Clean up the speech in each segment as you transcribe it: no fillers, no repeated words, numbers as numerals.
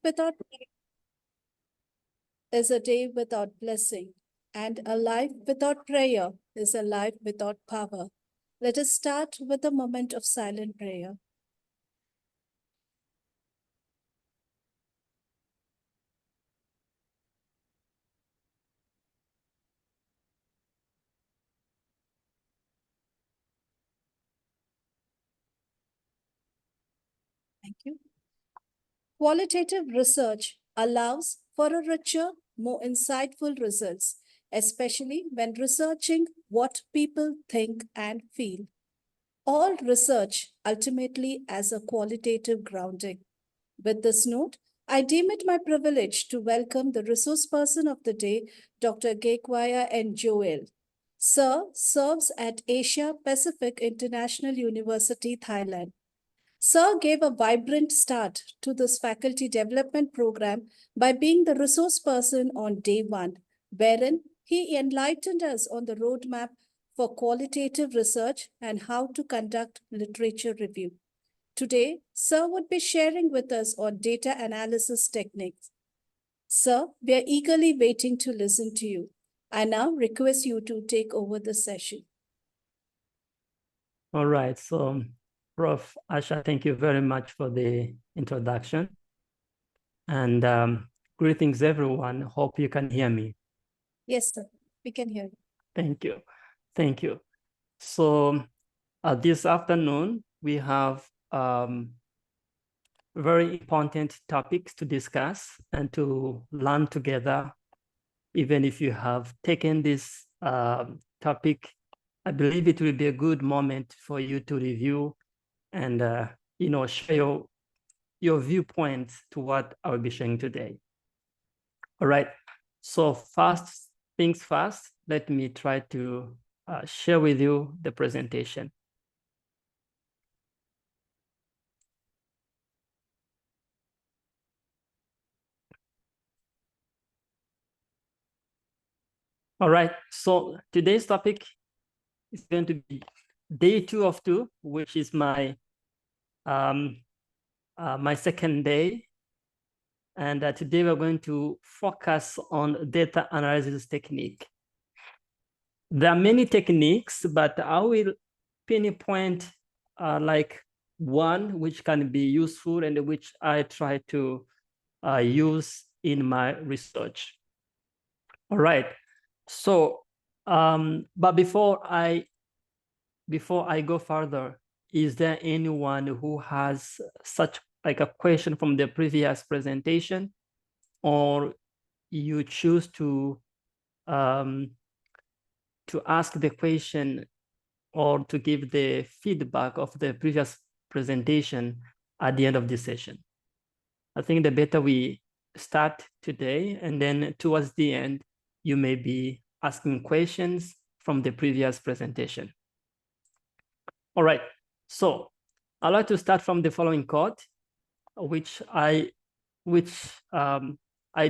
Without is a day without blessing, and a life without prayer is a life without power. Let us start with a moment of silent prayer. Thank you. Qualitative research allows for a richer, more insightful results, especially when researching what people think and feel. All research ultimately has a qualitative grounding. With this note, I deem it my privilege to welcome the resource person of the day, Dr. Gekwaya N. Joel. Sir serves at Asia Pacific International University, Thailand. Sir gave a vibrant start to this faculty development program by being the resource person on day one, wherein he enlightened us on the roadmap for qualitative research and how to conduct literature review. Today, Sir would be sharing with us on data analysis techniques. Sir, we are eagerly waiting to listen to you. I now request you to take over the session. All right, so Prof. Asha, thank you very much for the introduction. And greetings, everyone. Hope you can hear me. Yes, sir, we can hear you. Thank you. Thank you. So this afternoon, we have very important topics to discuss and to learn together. Even if you have taken this topic, I believe it will be a good moment for you to review and share your viewpoints to what I will be sharing today. All right. So first things first, let me try to share with you the presentation. All right, so today's topic is going to be day 2 of 2, which is my my second day. And today we're going to focus on data analysis technique. There are many techniques, but I will pinpoint like one which can be useful and which I try to use in my research. All right. So, but before I go further, is there anyone who has such like a question from the previous presentation, or you choose to ask the question or to give the feedback of the previous presentation at the end of this session? I think the better we start today, and then towards the end, you may be asking questions from the previous presentation. All right, so I'd like to start from the following quote, which I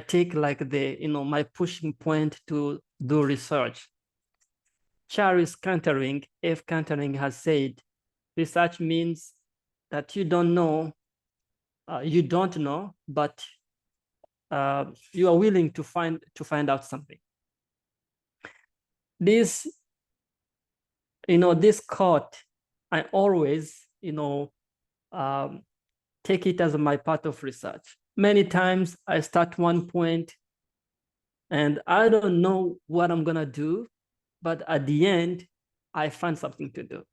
take like the, my pushing point to do research. Charles Cantering, F. Cantering has said, research means that you don't know, but you are willing to find out something. This, this quote, I always, take it as my part of research. Many times I start one point and I don't know what I'm gonna do, but at the end, I find something to do.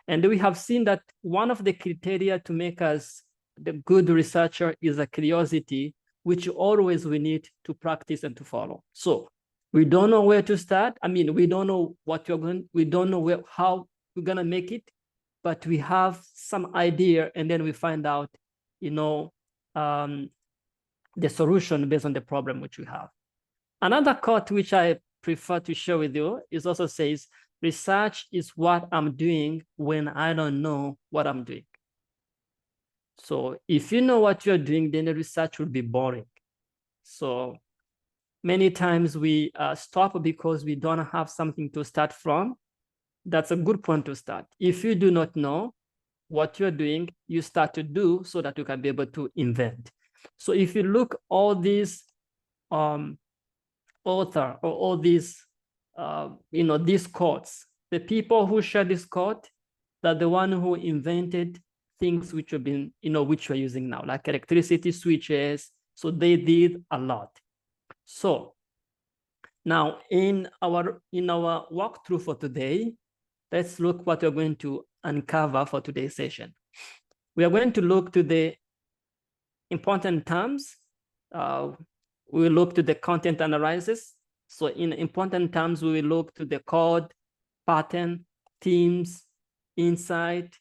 And we have seen that one of the criteria to make us the good researcher is a curiosity, which always we need to practice and to follow. So we don't know where to start. I mean, we don't know what we don't know how we're gonna make it, but we have some idea, and then we find out, the solution based on the problem which we have. Another quote which I prefer to share with you is also says, research is what I'm doing when I don't know what I'm doing. So if you know what you're doing, then the research will be boring. So many times we stop because we don't have something to start from. That's a good point to start. If you do not know what you're doing, you start to do so that you can be able to invent. So if you look all these author or all these these codes, the people who share this code, that the one who invented things which have been, which we're using now, like electricity switches. So they did a lot. So now in our walkthrough for today, let's look what we're going to uncover for today's session. We are going to look to the important terms. We will look to the content analysis. So in important terms, we will look to the code, pattern, themes, insight,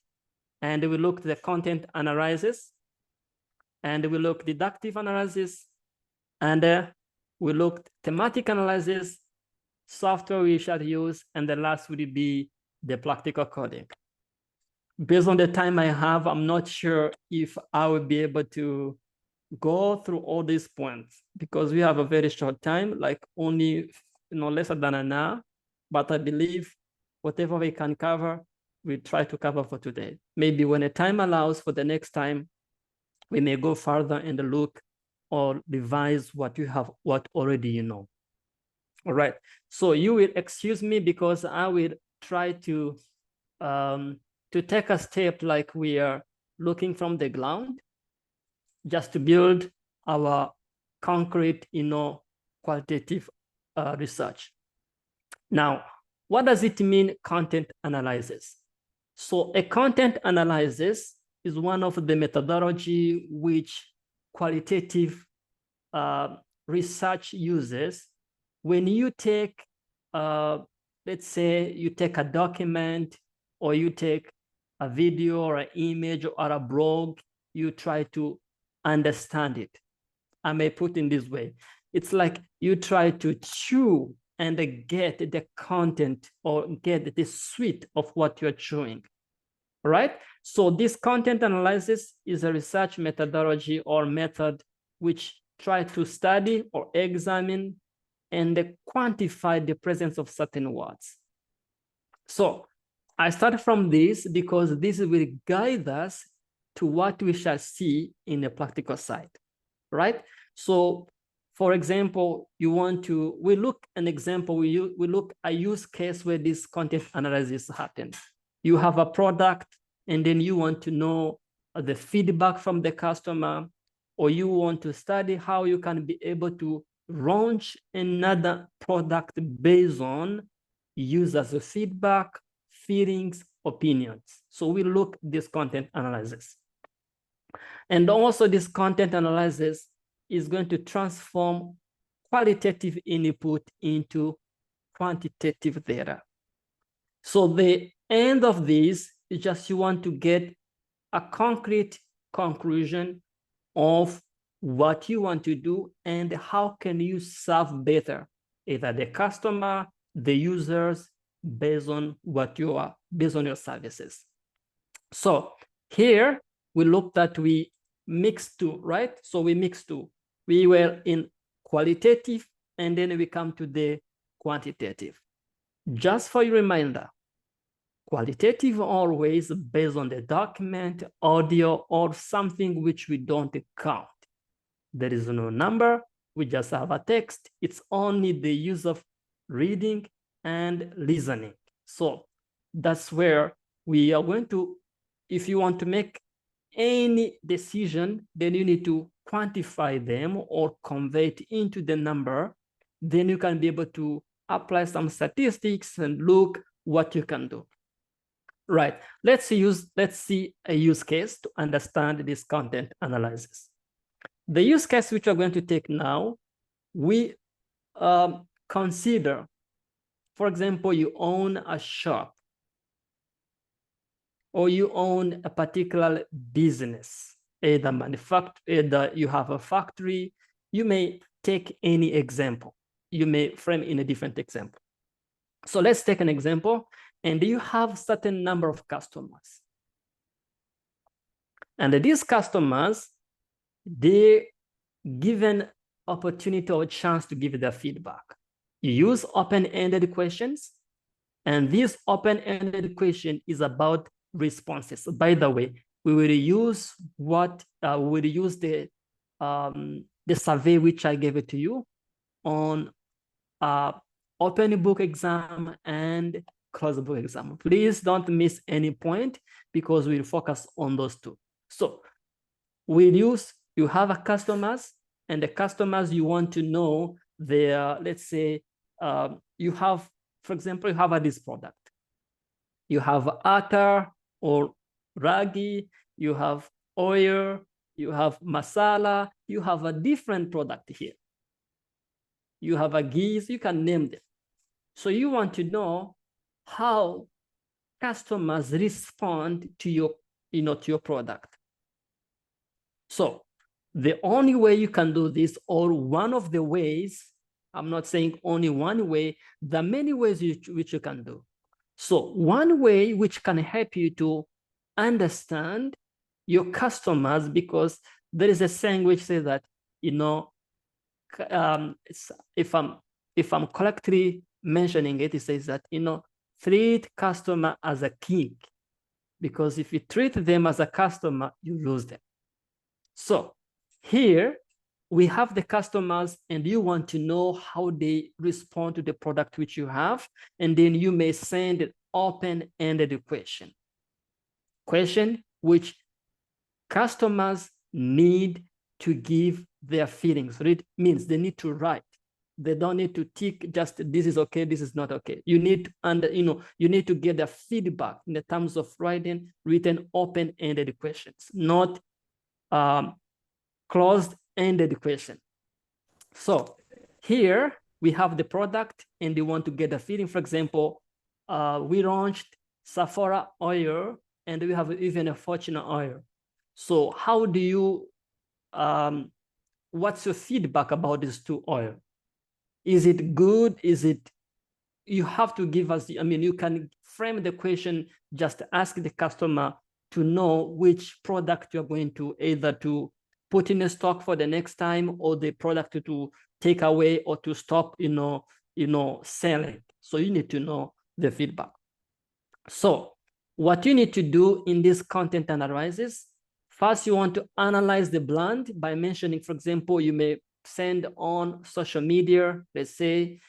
and we look to the content analysis, and we look deductive analysis, and we look thematic analysis, software we shall use, and the last will be the practical coding. Based on the time I have, I'm not sure if I will be able to go through all these points because we have a very short time, like only less than an hour. But I believe whatever we can cover, we try to cover for today. Maybe when the time allows for the next time, we may go further and look or revise what already you know. All right. So you will excuse me because I will try to take a step like we are looking from the ground, just to build our concrete, qualitative research. Now, what does it mean, content analysis? So a content analysis is one of the methodology which qualitative research uses. When you take, let's say you take a document or you take a video or an image or a blog, you try to understand it. I may put in this way. It's like you try to chew and get the content or get the sweet of what you're chewing, right? So this content analysis is a research methodology or method which try to study or examine and quantify the presence of certain words. So I start from this because this will guide us to what we shall see in the practical side, right? So for example, we look an example, we look a use case where this content analysis happens. You have a product and then you want to know the feedback from the customer, or you want to study how you can be able to launch another product based on users' feedback, feelings, opinions. So we look this content analysis. And also this content analysis is going to transform qualitative input into quantitative data. So the end of this is just you want to get a concrete conclusion of what you want to do and how can you serve better either the customer, the users, based on your services. So here we looked at we mixed two, right? So we mixed two. We were in qualitative and then we come to the quantitative. Just for your reminder, qualitative always based on the document, audio, or something which we don't count. There is no number, we just have a text. It's only the use of reading and listening. So that's where we are going to, if you want to make any decision, then you need to quantify them or convey it into the number. Then you can be able to apply some statistics and look what you can do. Right, let's see a use case to understand this content analysis. The use case which we're going to take now, we consider, for example, you own a shop or you own a particular business, either you have a factory. You may take any example. You may frame in a different example. So let's take an example, and you have certain number of customers. And these customers, they given opportunity or chance to give their feedback. You use open-ended questions, and this open-ended question is about responses. By the way, we will use the the survey which I gave it to you on open book exam and closed book exam. Please don't miss any point because we'll focus on those two. So you have a customers, and the customers you want to know their, let's say, you have, for example, you have this product. You have atar or ragi, you have oil, you have masala, you have a different product here. You have a ghee, you can name them. So you want to know how customers respond to your, to your product. So the only way you can do this, or one of the ways, I'm not saying only one way, there are many ways which you can do. So one way which can help you to understand your customers, because there is a saying which says that, if I'm correctly mentioning it, it says that, treat customer as a king, because if you treat them as a customer, you lose them. So here we have the customers, and you want to know how they respond to the product which you have, and then you may send an open-ended question which customers need to give their feelings. So it means they need to write. They don't need to tick just this is okay, this is not okay. You need you need to get the feedback in the terms of written open-ended questions, not closed-ended question. So here we have the product, and they want to get a feeling. For example, we launched Sephora oil, and we have even a Fortuna oil. So how do you, what's your feedback about these two oil? Is it good? Is it, you have to give us, you can frame the question, just ask the customer to know which product you're going to either to put in a stock for the next time, or the product to take away or to stop, selling. So you need to know the feedback. So what you need to do in this content analysis, first you want to analyze the brand by mentioning, for example, you may send on social media, let's say,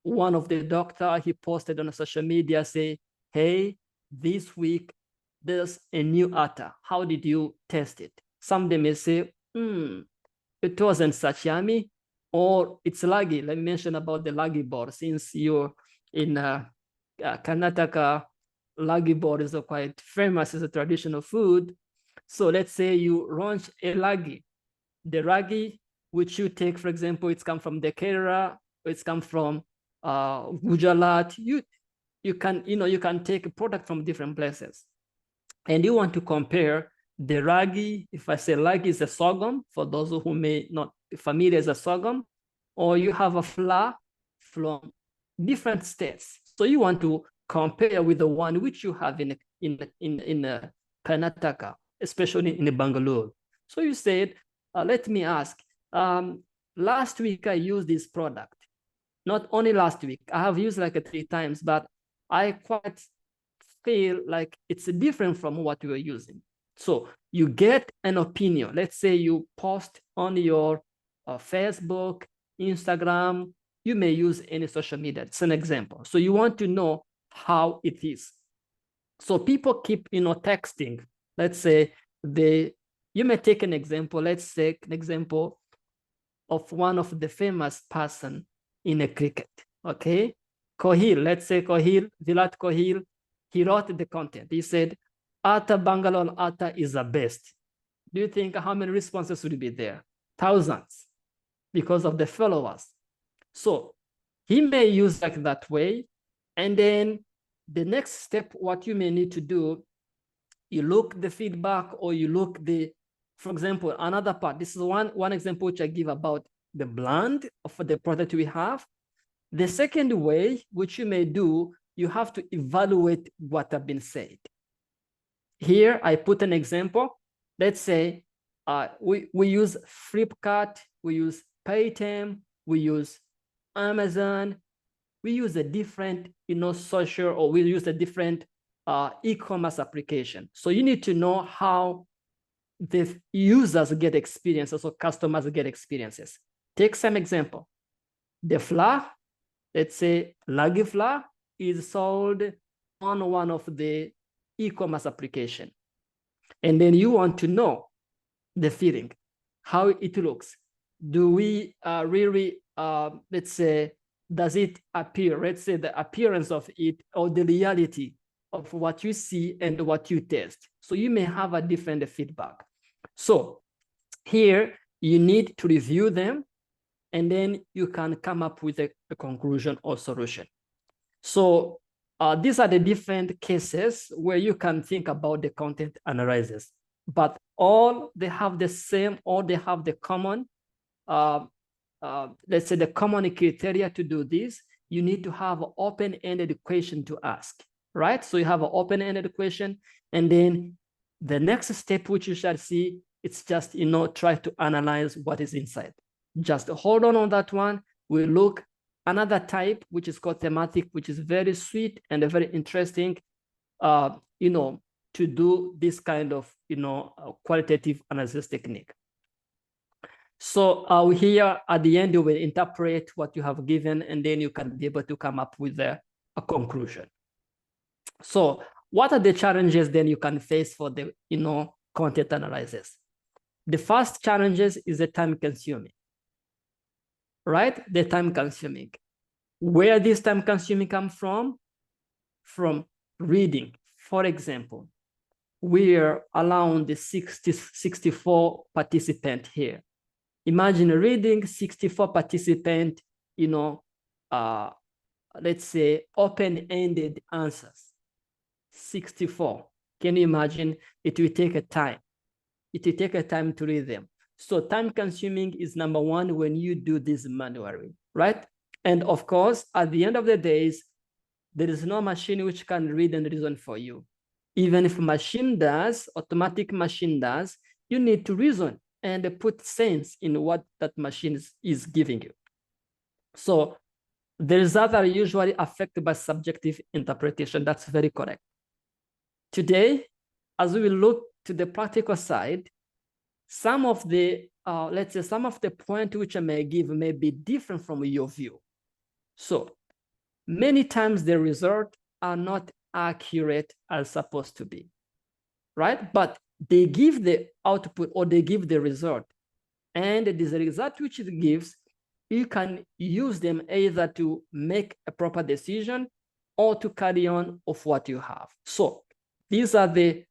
one of the doctor, he posted on social media, say, hey, this week, there's a new atar. How did you test it? Some of them may say, it wasn't such yummy, or it's laggy. Let me mention about the laggy board. Since you're in Karnataka, laggy board is quite famous as a traditional food. So let's say you launch a laggy. The ragi, which you take, for example, it's come from the Kerala, it's come from Gujarat. You can take a product from different places, and you want to compare the ragi. If I say ragi is a sorghum, for those who may not be familiar as a sorghum, or you have a flour from different states. So you want to compare with the one which you have in Karnataka, especially in Bangalore. So you said, let me ask, last week I used this product. Not only last week, I have used like 3 times, but I quite feel like it's different from what we were using. So you get an opinion. Let's say you post on your Facebook, Instagram, you may use any social media. It's an example. So you want to know how it is. So people keep, texting. Let's say you may take an example. Let's say an example of one of the famous person in a cricket, okay? Kohil, let's say Kohil, Virat Kohil, he wrote the content. He said, Atta Bangalore Atta is the best. Do you think how many responses would be there? Thousands, because of the followers. So he may use like that way. And then the next step, what you may need to do, you look the feedback, or you look for example, another part. This is one example which I give about the brand of the product we have. The second way, which you may do, you have to evaluate what have been said. Here, I put an example. Let's say we use Flipkart, we use Paytm, we use Amazon, we use a different, social, or we use a different e-commerce application. So you need to know how the users get experiences, so customers get experiences. Take some example. The flour, let's say Lagi flour, is sold on one of the e-commerce application. And then you want to know the feeling, how it looks. Do we really, let's say, does it appear, let's say the appearance of it or the reality of what you see and what you taste. So you may have a different feedback. So here you need to review them and then you can come up with a conclusion or solution. So these are the different cases where you can think about the content analysis, but all they have the same, or they have the common, let's say the common criteria to do this. You need to have an open-ended question to ask, right? So you have an open-ended question, and then the next step which you shall see, it's just, try to analyze what is inside. Just hold on that one. We look another type, which is called thematic, which is very sweet and very interesting, to do this kind of, qualitative analysis technique. So here at the end, you will interpret what you have given, and then you can be able to come up with a conclusion. So what are the challenges then you can face for the, content analysis? The first challenges is the time consuming, right? The time consuming. Where this time consuming come from? From reading. For example, we are allowing the 64 participant here. Imagine reading 64 participant, let's say open-ended answers. 64. Can you imagine? It will take a time. It will take a time to read them. So time consuming is number one when you do this manually, right? And of course, at the end of the days, there is no machine which can read and reason for you. Even if machine does, automatic machine does, you need to reason and put sense in what that machine is giving you. So the results are usually affected by subjective interpretation. That's very correct. Today, as we will look to the practical side, some of the, let's say, some of the points which I may give may be different from your view. So many times the results are not accurate as supposed to be, right? But they give the output or they give the result. And the result which it gives, you can use them either to make a proper decision or to carry on of what you have. So these are the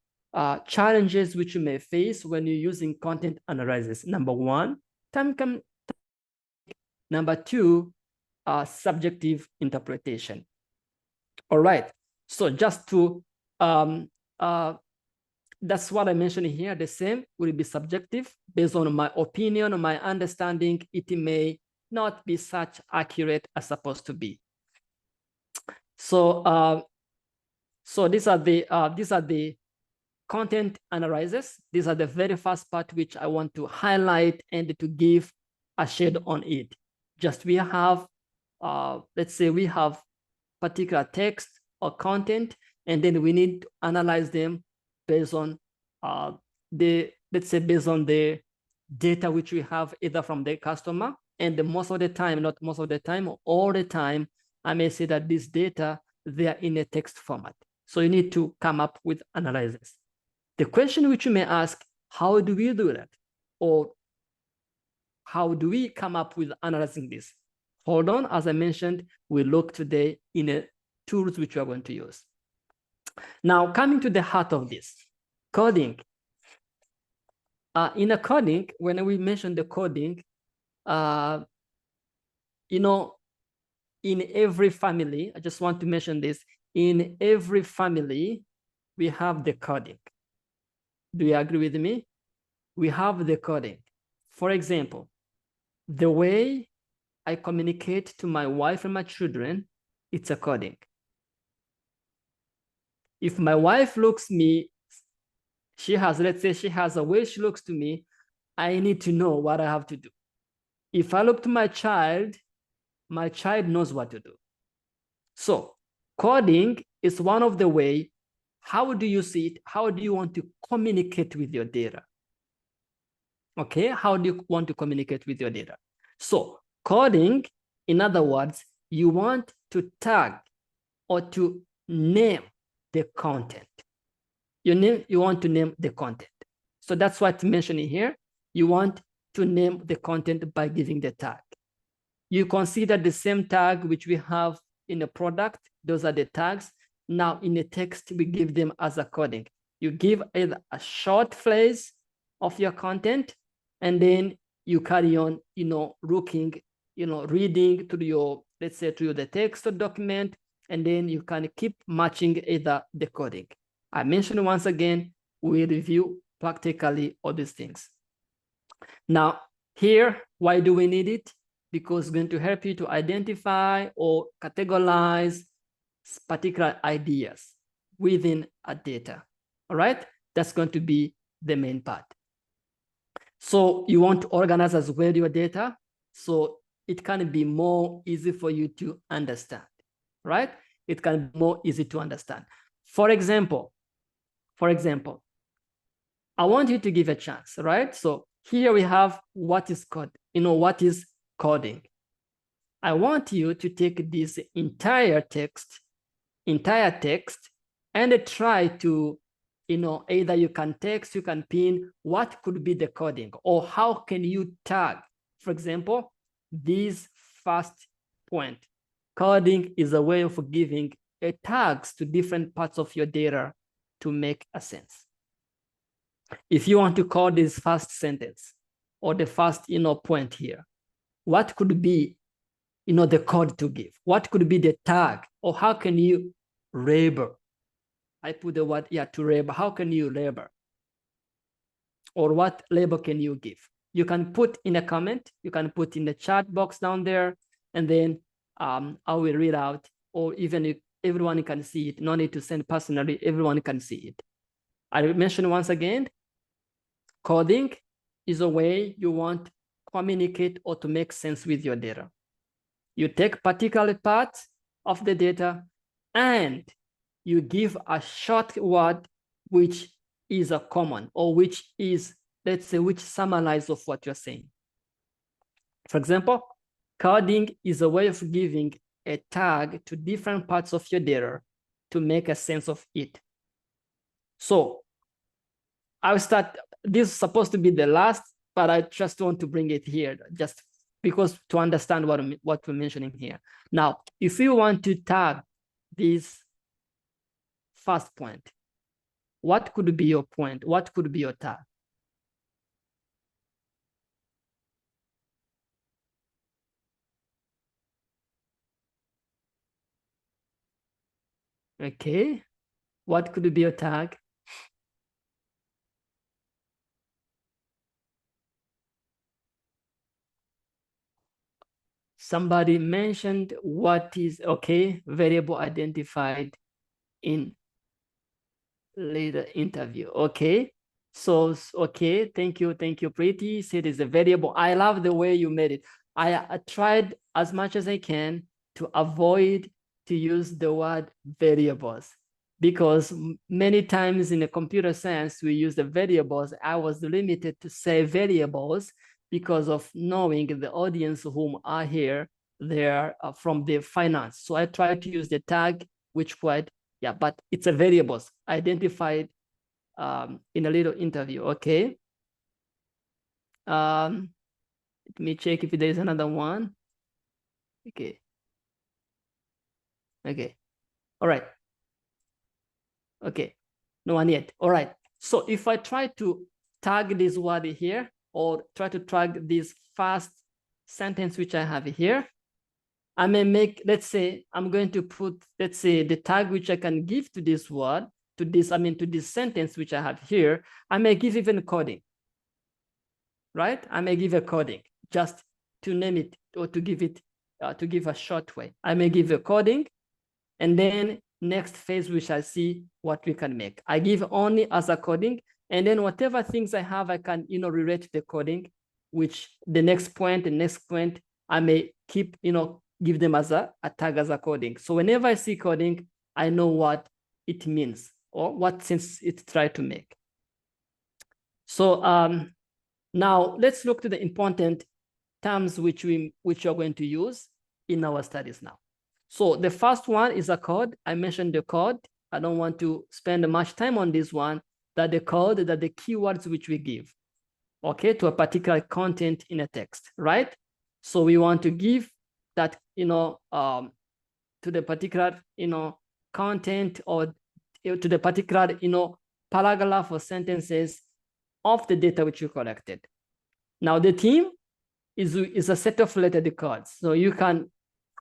challenges which you may face when you're using content analysis. Number one, number two, subjective interpretation. All right, so just to, that's what I mentioned here. The same will be subjective based on my opinion, my understanding. It may not be such accurate as supposed to be. So, so these are the content analysis. These are the very first part which I want to highlight and to give a shade on it. Just we have, let's say we have particular text or content, and then we need to analyze them based on let's say based on the data which we have either from the customer, and most of the time, not most of the time, all the time, I may say that this data, they are in a text format. So you need to come up with analysis. The question which you may ask, how do we do that? Or how do we come up with analyzing this? Hold on, as I mentioned, we look today in a tools which we are going to use. Now, coming to the heart of this, coding. In a coding, when we mention the coding, in every family, I just want to mention this, in every family, we have the coding. Do you agree with me? We have the coding. For example, the way I communicate to my wife and my children, it's a coding. If my wife looks me, let's say she has a way she looks to me, I need to know what I have to do. If I look to my child knows what to do. So coding is one of the way. How do you see it? How do you want to communicate with your data? Okay, how do you want to communicate with your data? So coding, in other words, you want to tag or to name the content. You want to name the content. So that's what's mentioning here. You want to name the content by giving the tag. You consider the same tag which we have in a product. Those are the tags. Now in the text, we give them as a coding. You give either a short phrase of your content, and then you carry on, looking, reading through your, let's say, through the text or document, and then you can keep matching either the coding. I mentioned once again, we review practically all these things. Now, here, why do we need it? Because it's going to help you to identify or categorize particular ideas within a data. All right, that's going to be the main part. So you want to organize as well your data, so it can be more easy for you to understand, right? It can be more easy to understand. For example, I want you to give a chance, right? So here we have what is code, what is coding. I want you to take this entire text, and try to, either you can text, you can pin what could be the coding, or how can you tag, for example, this first point. Coding is a way of giving tags to different parts of your data to make a sense. If you want to code this first sentence or the first, point here, what could be, the code to give? What could be the tag? Or how can you label? I put the word here to label. How can you label? Or what label can you give? You can put in a comment. You can put in the chat box down there, and then I will read out, or even if everyone can see it. No need to send personally. Everyone can see it. I mention once again, coding is a way you want to communicate or to make sense with your data. You take particular parts of the data and you give a short word which is a common, or which is, let's say, which summarizes of what you're saying. For example, coding is a way of giving a tag to different parts of your data to make a sense of it. So I'll start, this is supposed to be the last, but I just want to bring it here just because to understand what we're mentioning here. Now, if you want to tag this first point, what could be your point? What could be your tag? Okay, what could be your tag? Somebody mentioned what is, okay, variable identified in later interview. Okay, so okay, thank you, Preeti. Said it's a variable. I love the way you made it. I tried as much as I can to avoid to use the word variables, because many times in the computer science we use the variables. I was limited to say variables because of knowing the audience whom are here, they're from the finance. So I tried to use the tag which word. Yeah, but it's a variables identified in a little interview. Okay. Let me check if there is another one. Okay. Okay. All right. Okay. No one yet. All right. So if I try to tag this word here, or try to tag this first sentence which I have here, I may make, let's say, I'm going to put, let's say, the tag which I can give to this word, to this sentence which I have here. I may give even coding, right? I may give a coding just to name it, or to give it, to give a short way. I may give a coding, and then next phase we shall see what we can make. I give only as a coding, and then whatever things I have, I can, relate to the coding, which the next point, I may keep, give them as a tag as a coding. So whenever I see coding, I know what it means or what sense it try to make. So Now, let's look to the important terms which you're going to use in our studies now. So the first one is a code. I mentioned the code. I don't want to spend much time on this one, that the code, that the keywords which we give, okay, to a particular content in a text, right? So we want to give that, to the particular, content, or to the particular, paragraph or sentences of the data which you collected. Now the theme is a set of related codes. So you can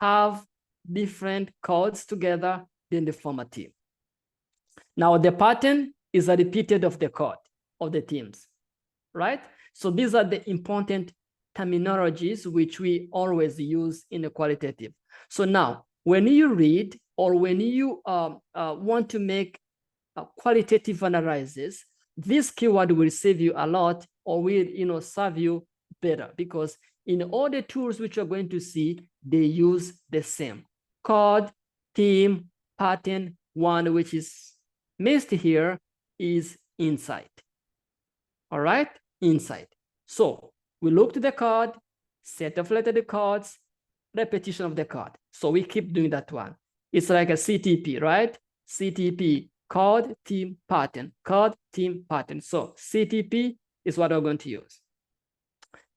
have different codes together, then they form a theme. Now the pattern is a repeated of the code of the themes, right? So these are the important terminologies which we always use in the qualitative. So now, when you read or when you want to make a qualitative analysis, this keyword will save you a lot, or will serve you better, because in all the tools which you're going to see, they use the same code, theme, pattern. One which is missed here is insight. All right, insight. So we look to the code, set of related codes, repetition of the code. So we keep doing that one. It's like a CTP, right? CTP, code, theme, pattern, code, theme, pattern. So CTP is what we're going to use.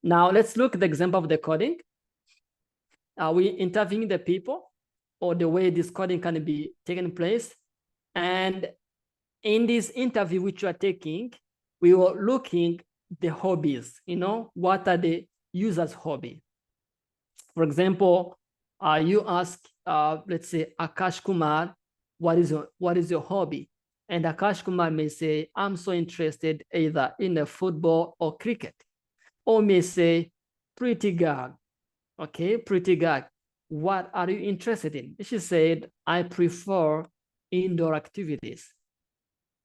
Now let's look at the example of the coding. Are we interviewing the people, or the way this coding can be taken place? And in this interview which you are taking, we were looking the hobbies, what are the user's hobby? For example, you ask, let's say, Akash Kumar, what is your hobby? And Akash Kumar may say, I'm so interested either in the football or cricket. Or may say, pretty girl, okay, pretty girl, what are you interested in? She said, I prefer indoor activities.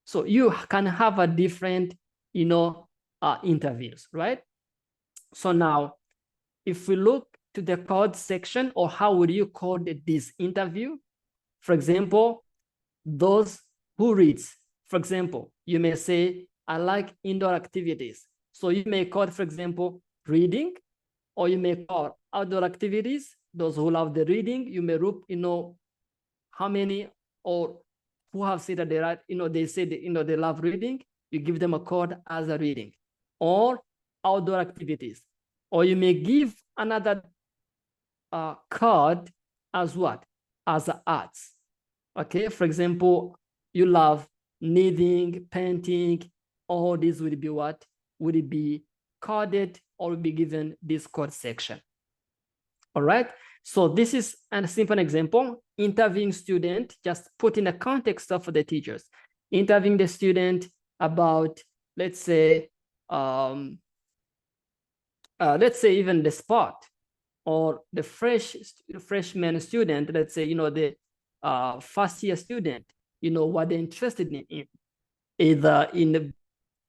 So you can have a different, interviews, right? So now, if we look to the code section, or how would you code this interview? For example, those who reads, for example, you may say, I like indoor activities. So you may code, for example, reading, or you may code outdoor activities. Those who love the reading, you may group, how many, or who have said that they write, they say that, they love reading, you give them a code as a reading, or outdoor activities. Or you may give another code as what? As arts. Okay, for example, you love knitting, painting, all these will be what? Will it be coded, or will be given this code section? All right, so this is a simple example. Interviewing student, just put in the context of the teachers. Interviewing the student about, let's say even the sport, or the freshman student, let's say, the first year student, what they're interested in, either in the,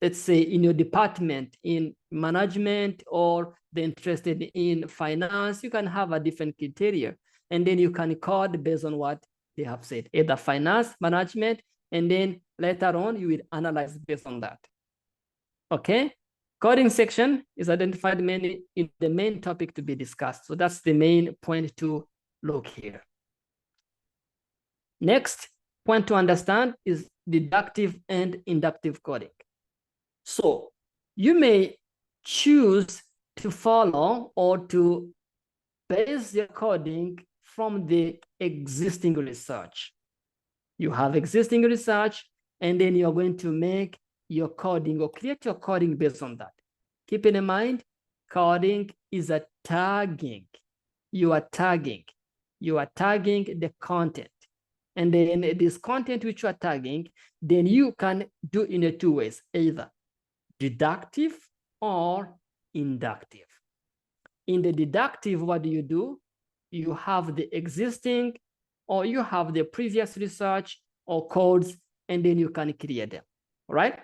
let's say, in your department, in management, or they're interested in finance. You can have a different criteria, and then you can code based on what they have said, either finance, management, and then later on you will analyze based on that. Okay, coding section is identified mainly in the main topic to be discussed. So that's the main point to look here. Next point to understand is deductive and inductive coding. So you may choose to follow or to base your coding from the existing research. You have existing research, and then you're going to make your coding or create your coding based on that. Keep in mind, coding is a tagging. You are tagging the content. And then this content which you are tagging, then you can do in two ways, either deductive or inductive. In the deductive, what do? You have the existing, or you have the previous research or codes, and then you can create them, right?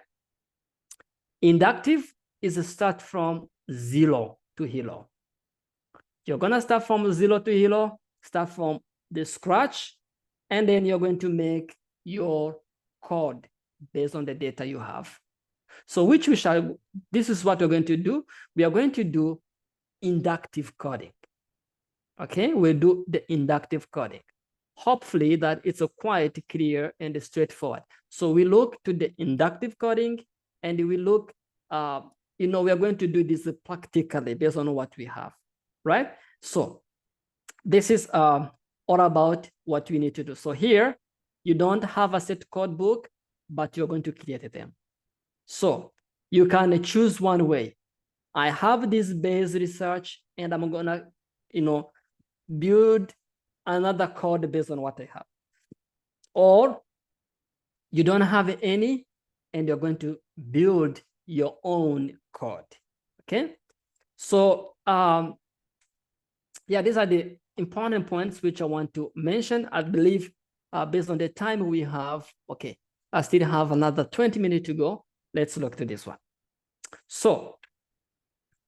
Inductive is a start from 0 to hero. You're gonna start from 0 to hero, start from the scratch, and then you're going to make your code based on the data you have. So this is what we're going to do. We are going to do inductive coding. Okay, we'll do the inductive coding. Hopefully that it's a quite clear and straightforward. So we look to the inductive coding, and we look, we are going to do this practically based on what we have, right? So this is all about what we need to do. So here, you don't have a set code book, but you're going to create them. So you can choose one way. I have this base research, and I'm gonna, build another code based on what I have. Or you don't have any, and you're going to build your own code. Okay. So yeah, these are the important points which I want to mention. I believe based on the time we have, okay, I still have another 20 minutes to go. Let's look to this one. So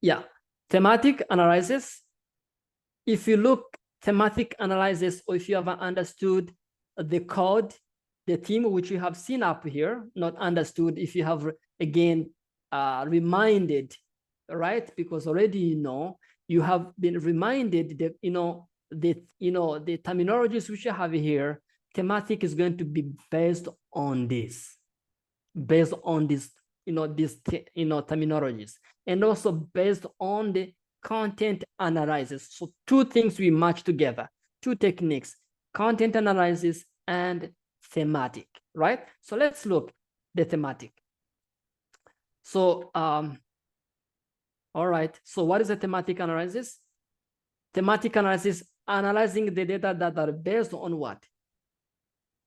yeah, thematic analysis. If you look thematic analysis, or if you have understood the code, the theme which you have seen up here, not understood, if you have again reminded, right? Because already you have been reminded that the terminologies which you have here. Thematic is going to be based on this, these terminologies, and also based on the content analysis. So two things we match together, two techniques: content analysis and thematic, right? So let's look the thematic. So all right, so what is a thematic analysis? Thematic analysis, analyzing the data that are based on what?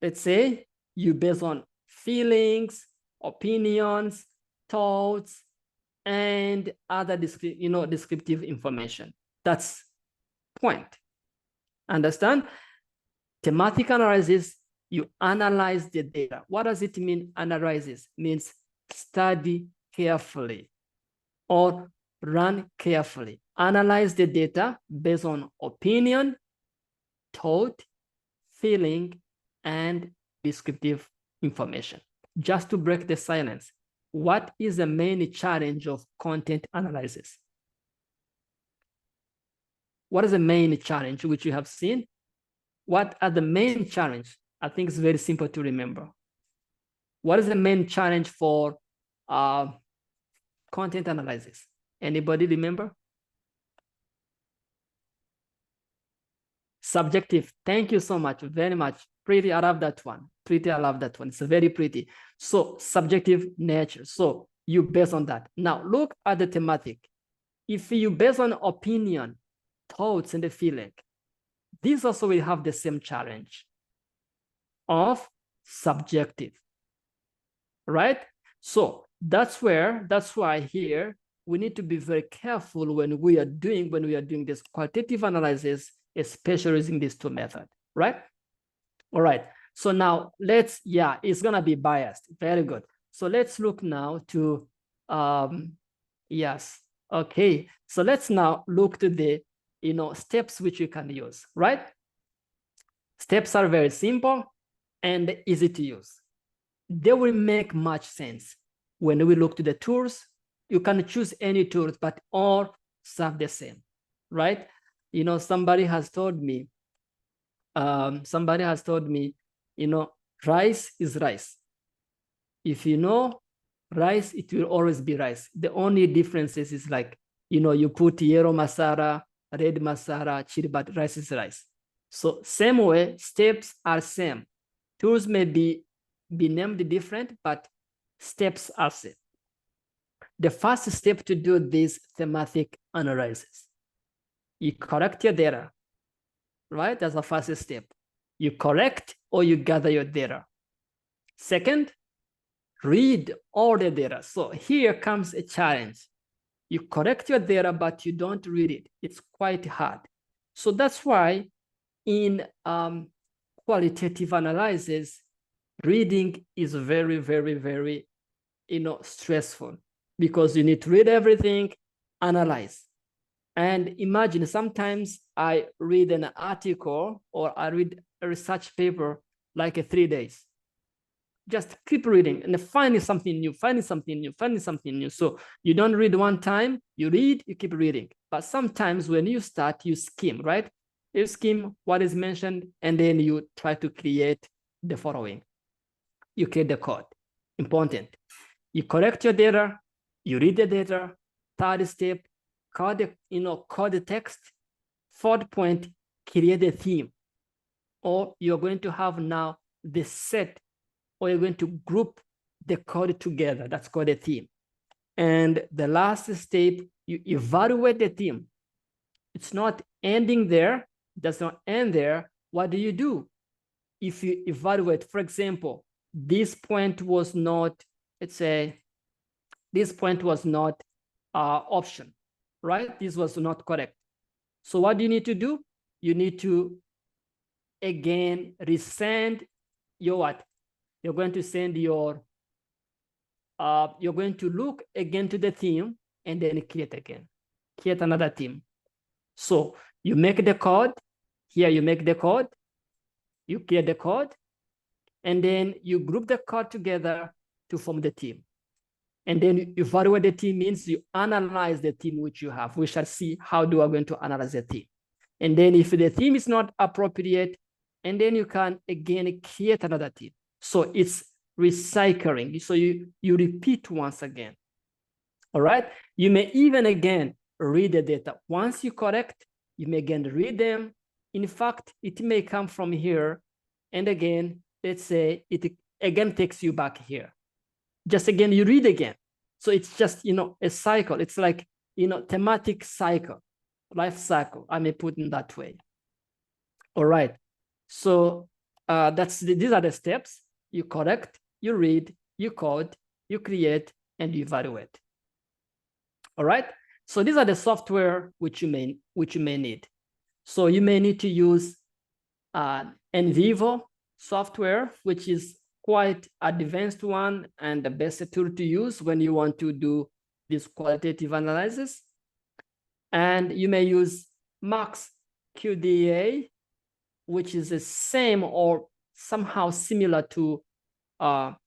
Let's say you based on feelings, opinions, thoughts, and other descriptive information. That's point. Understand? Thematic analysis, you analyze the data. What does it mean, analysis? Means study carefully or run carefully. Analyze the data based on opinion, thought, feeling, and descriptive information. Just to break the silence, what is the main challenge of content analysis? What is the main challenge which you have seen? What are the main challenge? I think it's very simple to remember. What is the main challenge for content analysis? Anybody remember? Subjective. Thank you so much. Very much. Pretty, I love that one. Pretty, I love that one. It's very pretty. So subjective nature. So you base on that. Now look at the thematic. If you base on opinion, thoughts, and the feeling, these also will have the same challenge of subjective, right? So that's why here we need to be very careful when we are doing this qualitative analysis, especially using these two methods, right? All right. So now it's gonna be biased. Very good. So let's look now to yes. Okay. So let's now look to the steps which you can use, right? Steps are very simple and easy to use. They will make much sense when we look to the tools. You can choose any tools, but all serve the same, right? Somebody has told me, rice is rice. If you know rice, it will always be rice. The only differences is like, you put yellow masala, red masala, chili, but rice is rice. So same way, steps are same. Tools may be named different, but steps are same. The first step to do this thematic analysis, you correct your data, right? That's the first step. You correct or you gather your data. Second, read all the data. So here comes a challenge. You correct your data, but you don't read it. It's quite hard. So that's why in qualitative analysis, reading is very, very, very, stressful, because you need to read everything, analyze. And imagine sometimes I read an article or I read a research paper like 3 days. Just keep reading and finding something new, finding something new, finding something new. So you don't read one time, you read, you keep reading. But sometimes when you start, you skim, right? You skim what is mentioned, and then you try to create the following. You create the code. Important. You correct your data, you read the data. Third step, code the text. Fourth point, create a theme. Or you're going to have now the set, or you're going to group the code together. That's called a theme. And the last step, you evaluate the theme. It's not ending there. It does not end there. What do you do? If you evaluate, for example, this point was not, let's say, this point was not option, right? This was not correct. So what do you need to do? You need to, again, resend your what? You're going to send your, you're going to look again to the theme and then create again. Create another theme. So you make the code. Here you make the code. You create the code. And then you group the code together to form the theme. And then you evaluate the theme means you analyze the theme which you have. We shall see how do I going to analyze the theme. And then if the theme is not appropriate, and then you can again create another theme. So it's recycling. So you repeat once again. All right. You may even again read the data. Once you correct, you may again read them. In fact, it may come from here. And again, let's say it again takes you back here. Just again, you read again. So it's just, a cycle. It's like, thematic cycle, life cycle. I may put in that way. All right. So these are the steps. You correct, you read, you code, you create, and you evaluate. All right. So these are the software which you may need. So you may need to use NVivo software, which is quite advanced one and the best tool to use when you want to do this qualitative analysis. And you may use Max QDA, which is the same or somehow similar to QDA,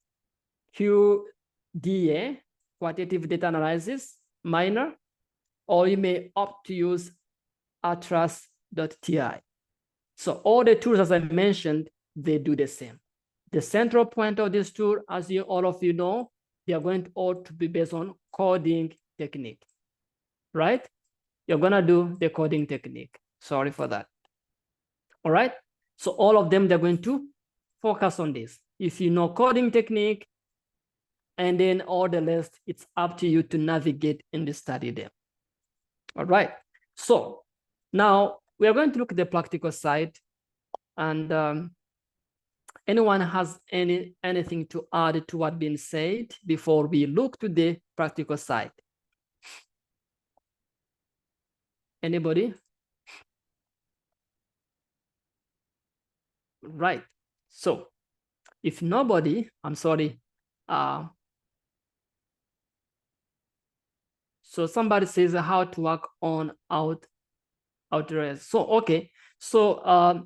quantitative data analysis minor, or you may opt to use atlas.ti. So all the tools, as I mentioned, they do the same. The central point of this tool, as all of you know, they are going to all to be based on coding technique, right? You're gonna do the coding technique. Sorry for that. All right. So all of them, they're going to focus on this. If you know coding technique, and then all the rest, it's up to you to navigate and study them. All right. So now we are going to look at the practical side, and anyone has anything to add to what been said before we look to the practical side? Anybody? Right. So if nobody, I'm sorry. So somebody says how to work on outliers. So okay. So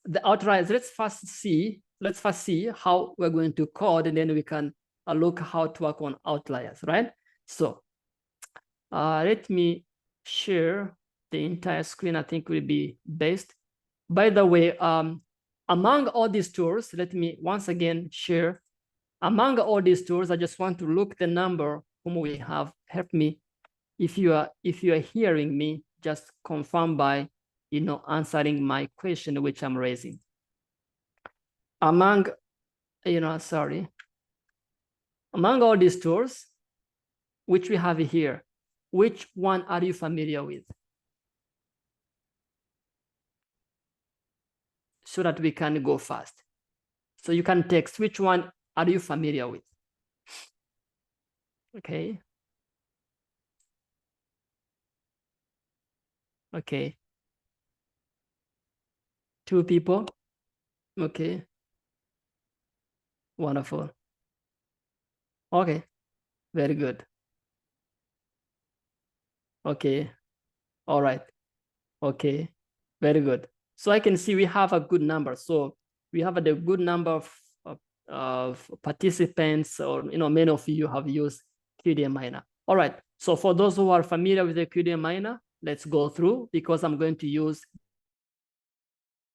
the outliers. Let's first see how we're going to code, and then we can look how to work on outliers, right? So let me share the entire screen. I think will be best. By the way, among all these tools, let me once again share. Among all these tools, I just want to look the number whom we have. Help me. If you are hearing me, just confirm by answering my question which I'm raising. Among among all these tools which we have here, which one are you familiar with? So that we can go fast. So you can text which one are you familiar with? Okay. Okay. 2 people. Okay. Wonderful. Okay. Very good. Okay. All right. Okay. Very good. So I can see we have a good number. So we have a good number of participants, or many of you have used QDA Miner. All right, so for those who are familiar with the QDA Miner, let's go through, because I'm going to use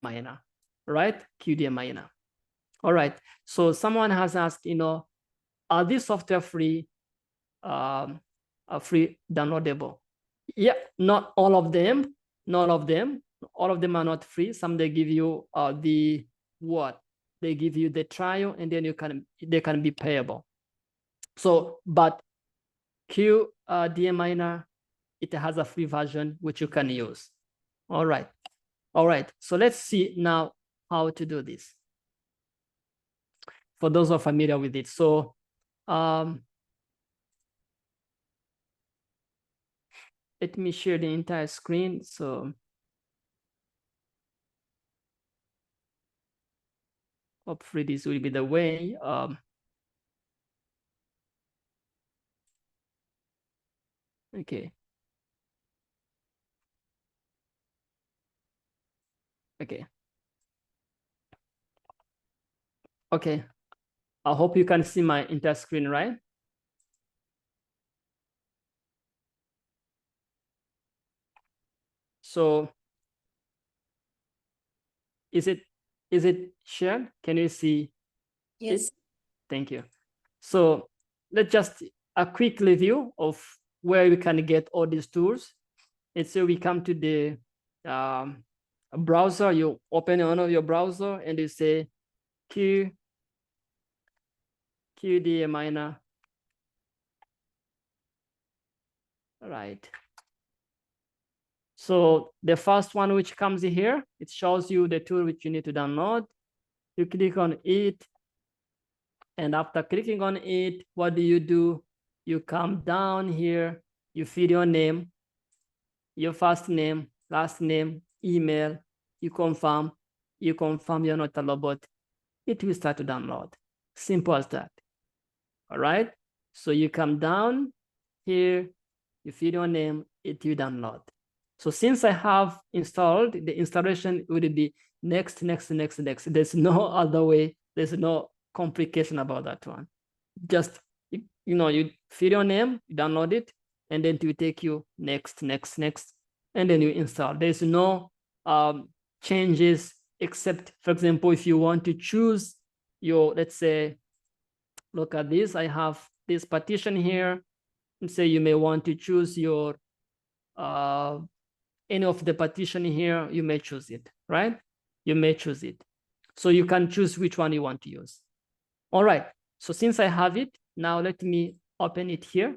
Miner, right? QDA Miner. All right, so someone has asked, are these software free, free downloadable? Yeah, not all of them, not all of them. All of them are not free. Some they give you the what? They give you the trial, and then they can be payable. So, but QDA Miner, it has a free version which you can use. All right, all right. So let's see now how to do this. For those who are familiar with it, so let me share the entire screen. So hopefully this will be the way. Okay. Okay. Okay. I hope you can see my entire screen, right? So is it shared? Can you see Yes. it? Thank you. So let's just a quick review of where we can get all these tools. And so we come to the browser. You open one of your browser and you say QDA Miner. All right. So the first one which comes here, it shows you the tool which you need to download. You click on it. And after clicking on it, what do? You come down here, you fill your name, your first name, last name, email, you confirm you're not a robot. It will start to download. Simple as that. All right. So you come down here, you fill your name, it will download. So since I have installed, the installation would be next, next, next, next. There's no other way. There's no complication about that one. Just, you fill your name, you download it, and then it will take you next, next, next, and then you install. There's no changes, except, for example, if you want to choose your, let's say, look at this. I have this partition here. Let's say you may want to choose your any of the partition here. You may choose it, right? You may choose it. So you can choose which one you want to use. All right. So since I have it, now let me open it here.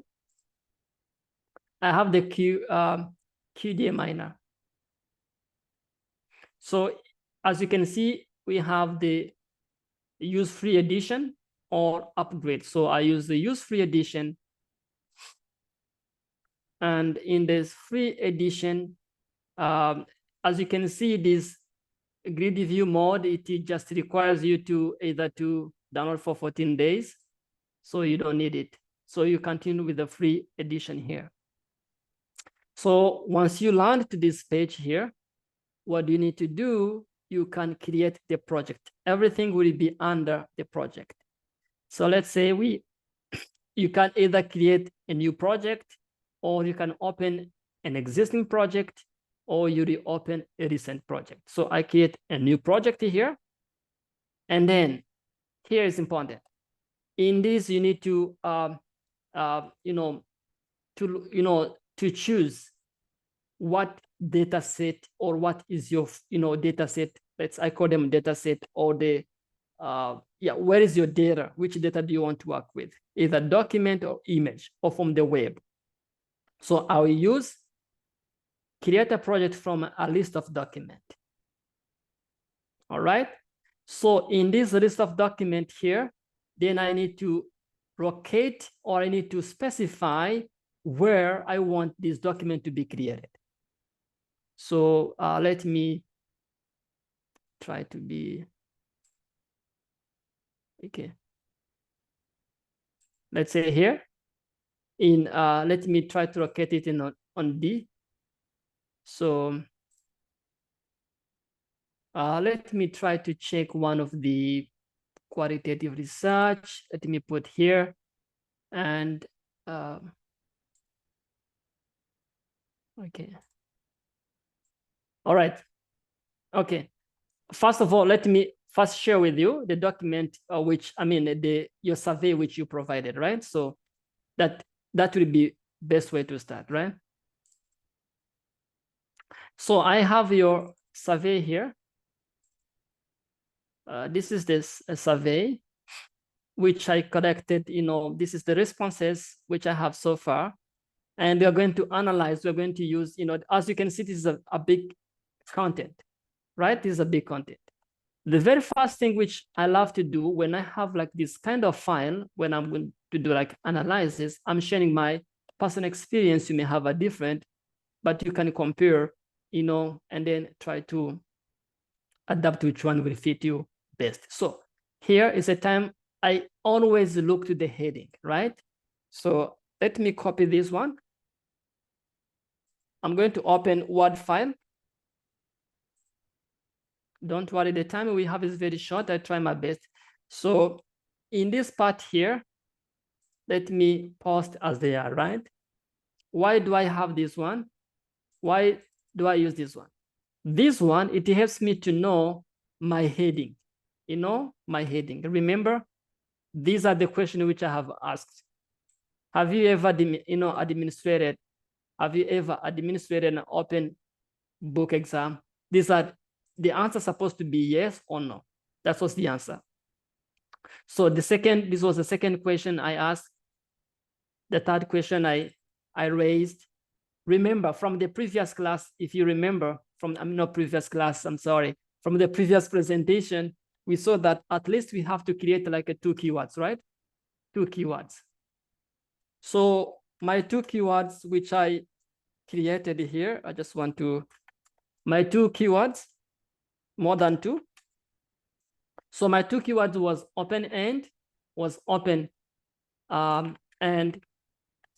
I have the QDA Miner. So as you can see, we have the use free edition or upgrade. So I use the use free edition. And in this free edition, as you can see, this grid view mode, it just requires you to either to download for 14 days. So you don't need it. So you continue with the free edition here. So once you land to this page here, what you need to do, you can create the project. Everything will be under the project. So let's say you can either create a new project, or you can open an existing project, or you reopen a recent project. So I create a new project here. And then here is important. In this, you need to, to choose what data set, or what is your, data set. I call them data set, or the, where is your data? Which data do you want to work with? Either document or image, or from the web. So I will use create a project from a list of document. All right. So in this list of document here, then I need to locate, or I need to specify where I want this document to be created. So let me try to be, okay. Let's say here, let me try to locate it on D. So let me try to check one of the qualitative research. Let me put here. And okay. All right. Okay. First of all, let me first share with you the document your survey which you provided, right? So that will be best way to start, right? So I have your survey here. This is this survey which I collected. This is the responses which I have so far, and we are going to analyze. We're going to use, as you can see, this is a big content, right? This is a big content. The very first thing which I love to do when I have like this kind of file, when I'm going to do like analysis, I'm sharing my personal experience. You may have a different, but you can compare, and then try to adapt which one will fit you best. So here is a time I always look to the heading, right? So let me copy this one. I'm going to open Word file. Don't worry, the time we have is very short. I try my best. So in this part here, let me post as they are, right? Why do I have this one? Why do I use this one? This one, it helps me to know my heading. My heading. Remember, these are the questions which I have asked. Have you ever, administrated an open book exam? These are the answer supposed to be yes or no. That was the answer. So this was the second question I asked. The third question I raised. Remember from the previous class, if you remember from the previous presentation, we saw that at least we have to create like 2 keywords, right? 2 keywords. So my 2 keywords which I created here, my 2 keywords, more than 2. So my 2 keywords was open-end, and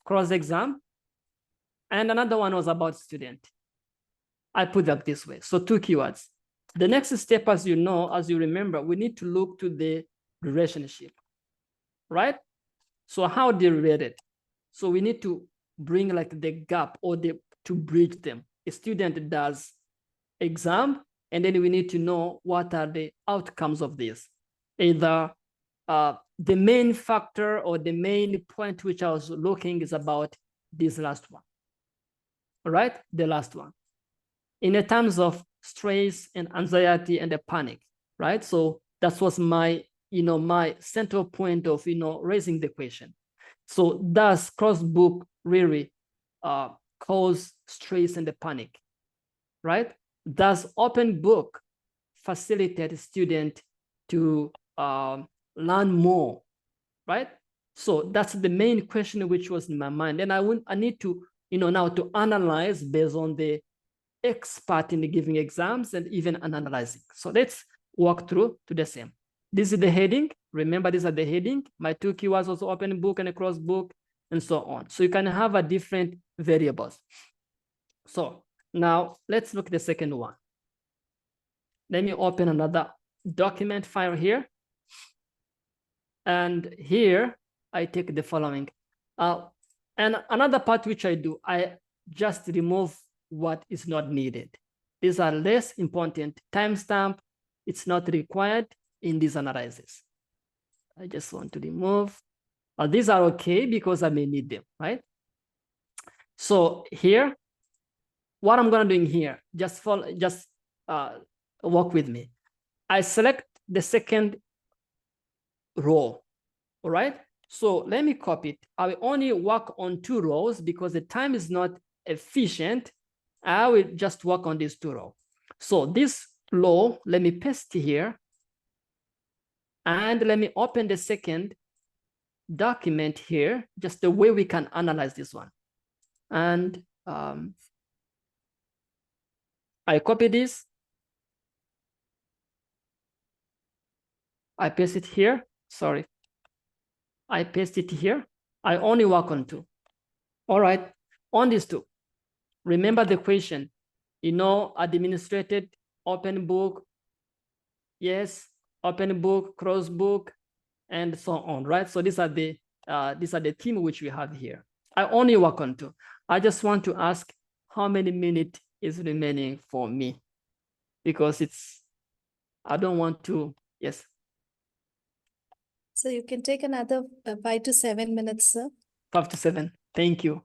cross-exam, and another one was about student. I put that this way. So 2 keywords. The next step, as you remember, we need to look to the relationship, right? So how they related? So we need to bring like the gap to bridge them. A student does exam, and then we need to know what are the outcomes of this. Either the main factor or the main point which I was looking is about this last one, right? The last one. In the terms of stress and anxiety and the panic, right? So that was my central point of, raising the question. So does cross-book really cause stress and the panic, right? Does open book facilitate student to learn more, right? So that's the main question which was in my mind. And I need to, now to analyze based on the expert in giving exams and even analyzing. So let's walk through to the same. This is the heading. Remember, these are the heading. My 2 keywords also open book and a cross book and so on. So you can have a different variables. So now let's look at the second one. Let me open another document file here. And here I take the following. And another part which I do, I just remove what is not needed. These are less important. Timestamp, it's not required in this analysis. I just want to remove. These are okay because I may need them, right? So here, what I'm gonna do in here, just walk with me. I select the second row, all right? So let me copy it. I will only work on 2 rows because the time is not efficient. I will just work on these 2 rows. So this row, let me paste here. And let me open the second document here, just the way we can analyze this one. And I copy this. I paste it here. Sorry. I paste it here. I only work on 2. All right. On these 2, remember the question, administrated open book, yes open book, close book, and so on, right? So these are the theme which we have here. I only work on 2. I just want to ask how many minutes is remaining for me, because I don't want to, yes. So you can take another 5 to 7 minutes, sir. 5 to 7, thank you.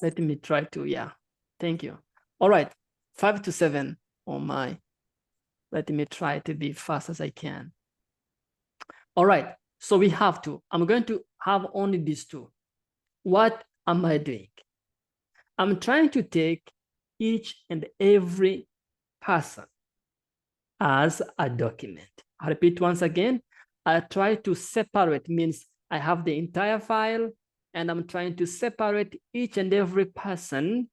Let me try to, yeah, thank you. All right, 5 to 7 on my, let me try to be fast as I can. All right, so we have to, I'm going to have only these 2. What am I doing? I'm trying to take each and every person as a document. I repeat once again, I try to separate, means I have the entire file and I'm trying to separate each and every person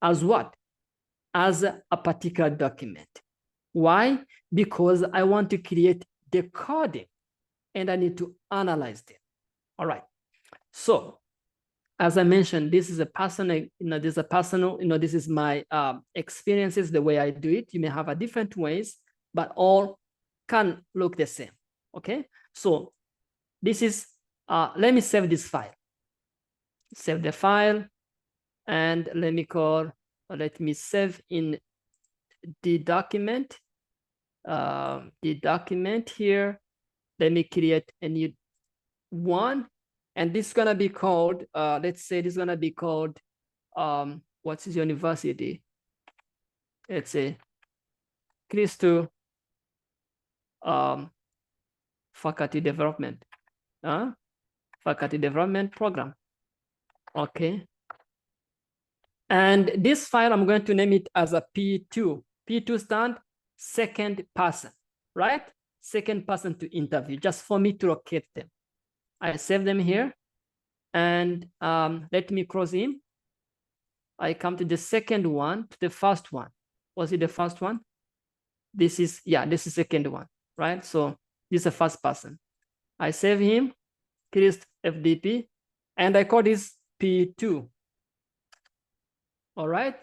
as what? As a particular document. Why? Because I want to create the coding and I need to analyze them. All right. So as I mentioned, this is a personal, this is a personal, this is my experiences, the way I do it. You may have a different ways, but all can look the same. Okay. So this is, let me save this file. Save the file and let me save in the document. The document here. Let me create a new one. And this is gonna be called, let's say this is gonna be called, what's his university? Let's say Cristo faculty development, faculty development program. Okay. And this file, I'm going to name it as a P2. P2 stand second person, right? Second person to interview, just for me to locate them. I save them here and let me cross in. I come to the second one, to the first one. Was it the first one? This is, yeah, this is the second one, right? So this is the first person. I save him, Chris FDP, and I call this P2. All right?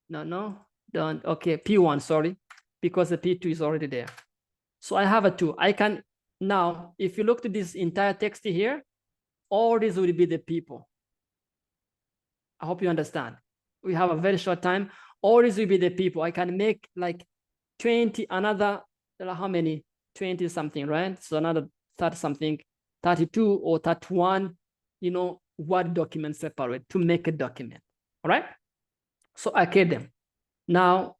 No, don't. Okay, P1, sorry, because the P2 is already there. So I have a 2. I can, now, if you look to this entire text here, all these will be the people. I hope you understand. We have a very short time. All these will be the people. I can make like 20, another, how many? 20 something, right? So another 30 something, 32 or 31, Word document separate to make a document. All right? So I create them. Now,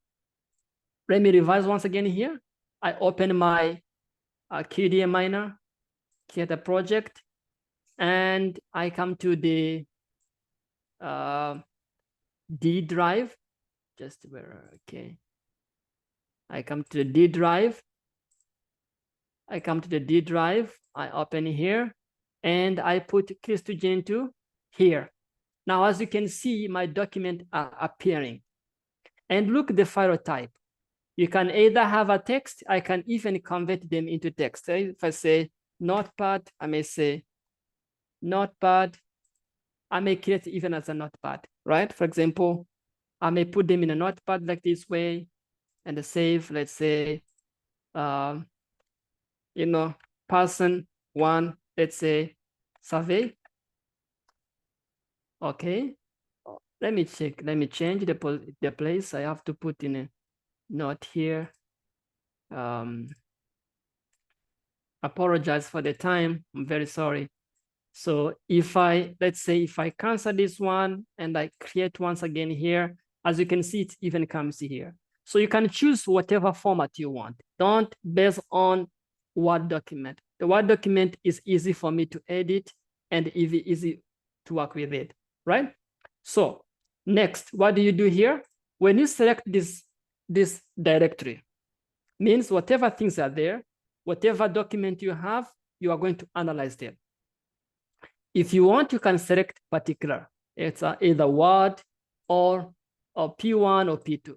let me revise once again here. I open my QDA miner, create a project, and I come to the D drive. Just where, okay. I come to the D drive. I come to the D drive. I open here, and I put Cristo here. Now, as you can see, my document are appearing. And look the file type. You can either have a text, I can even convert them into text. If I say notepad, I may say notepad. I may create even as a notepad, right? For example, I may put them in a notepad like this way and save, let's say, person 1, let's say, survey. Okay. Let me check. Let me change the place. I have to put in a note here. Apologize for the time. I'm very sorry. So let's say if I cancel this one and I create once again here, as you can see, it even comes here. So you can choose whatever format you want. Don't base on Word document. The Word document is easy for me to edit and easy to work with it, right? So next, what do you do here? When you select this directory, means whatever things are there, whatever document you have, you are going to analyze them. If you want, you can select particular. It's either Word or P1 or P2.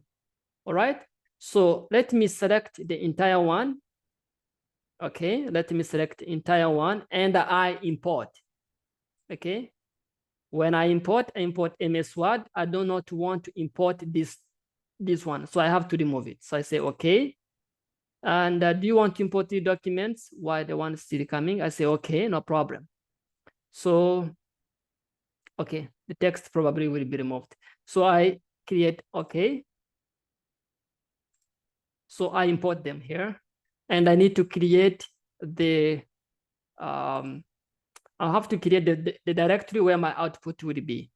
All right. So let me select the entire one. Okay. Let me select the entire one and I import. Okay. When I import MS Word. I do not want to import this one. So I have to remove it. So I say, okay. And do you want to import the documents while the one is still coming? I say, okay, no problem. So, okay, the text probably will be removed. So I create, okay. So I import them here, and I need to create the, I'll have to create the directory where my output will be.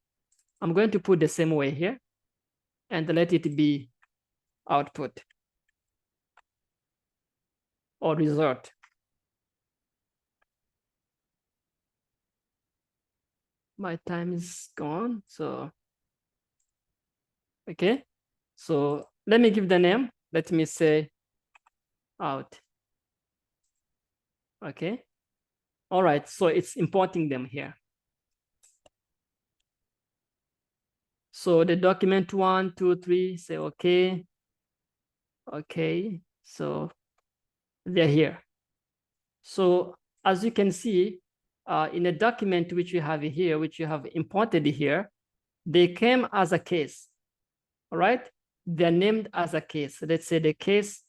I'm going to put the same way here and let it be output or result. My time is gone, so, okay. So let me give the name. Let me say out, okay. All right, so it's importing them here. So the document 1, 2, 3, say okay. Okay, so they're here. So as you can see, in a document which you have here, which you have imported here, they came as a case, all right? They're named as a case. Let's say the case,